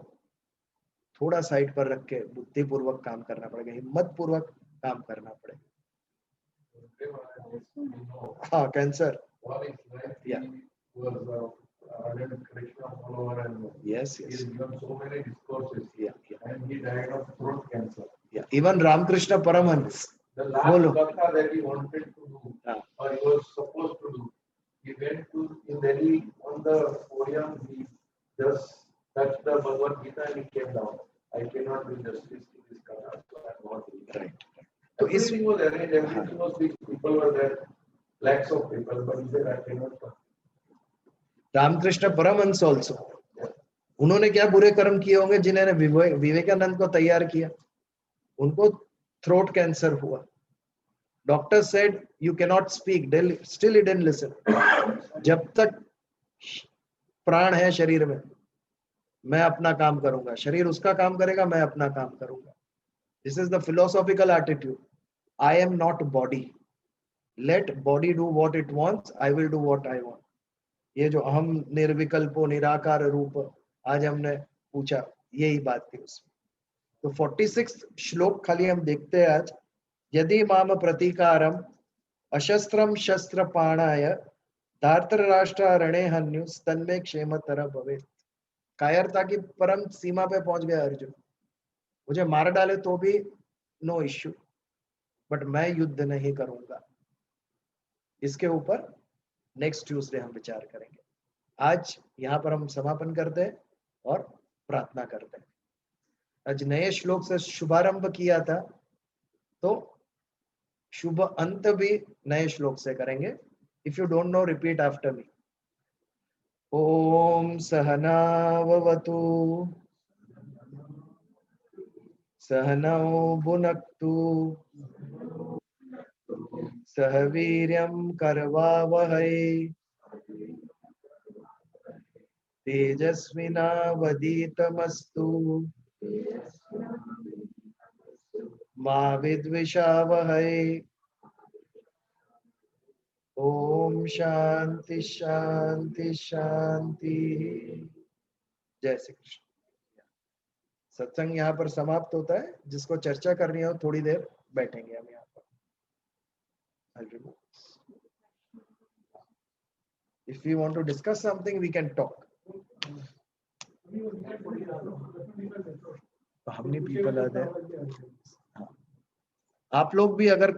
थोड़ा साइड पर रख के बुद्धिपूर्वक काम करना पड़ेगा, हिम्मत पूर्वक काम करना पड़ेगा। हाँ, cancer. Yeah. Yes. He's given so many discourses. Yeah. And he died of throat cancer. Yeah. Even Ramakrishna Paramahansa. The last katha that he wanted to do, or he was supposed to do, he went to in Delhi on the podium. He just touched the Bhagavad Gita and he came down. I cannot do justice to this katha, so I'm not doing it. Right. So everything was arranged. Everything was fixed. People were there, lakhs of people, but he said I cannot come. Ramakrishna Paramahamsa also, उन्होंने क्या बुरे कर्म किए होंगे जिन्होंने विवेकानंद को तैयार किया। उनको थ्रोट कैंसर हुआ। Doctor said you can not speak, still he didn't listen. जब तक प्राण है शरीर में मैं अपना काम करूंगा, शरीर उसका काम करेगा, मैं अपना काम करूंगा। This is the philosophical attitude. I am not body, let body do what it wants, I will do what I want. ये जो अहम निर्विकल्पो निराकार रूप आज हमने पूछा, यही बात थी उसमें। तो 46 श्लोक खाली हम देखते हैं आज। यदि माम प्रतीकारम अशस्त्रम शस्त्र पाणाय धार्तराष्ट्ररणे हन्यु तन्मे क्षेमतर भवेत्। कायरता की परम सीमा पे पहुंच गया अर्जुन। मुझे मार डाले तो भी नो इश्यू, बट मैं युद्ध नहीं करूंगा। इसके ऊपर नेक्स्ट ट्यूसडे हम विचार करेंगे। आज यहाँ पर हम समापन करते हैं और प्रार्थना करते हैं। आज नए श्लोक से शुभारंभ किया था, तो शुभ अंत भी नए श्लोक से करेंगे। If you don't know, repeat after me. ओम सहना भवतु सहनौ भुनक्तु सह वीर्यं करवावहै तेजस्विनावधीतमस्तु मा विद्विषावहै। ओम शांति शांति शांति। जय श्री कृष्ण। सत्संग यहाँ पर समाप्त होता है। जिसको चर्चा करनी हो थोड़ी देर बैठेंगे हम यहाँ पर। If we want to discuss something, we can talk. How many people are there? आप लोग भी अगर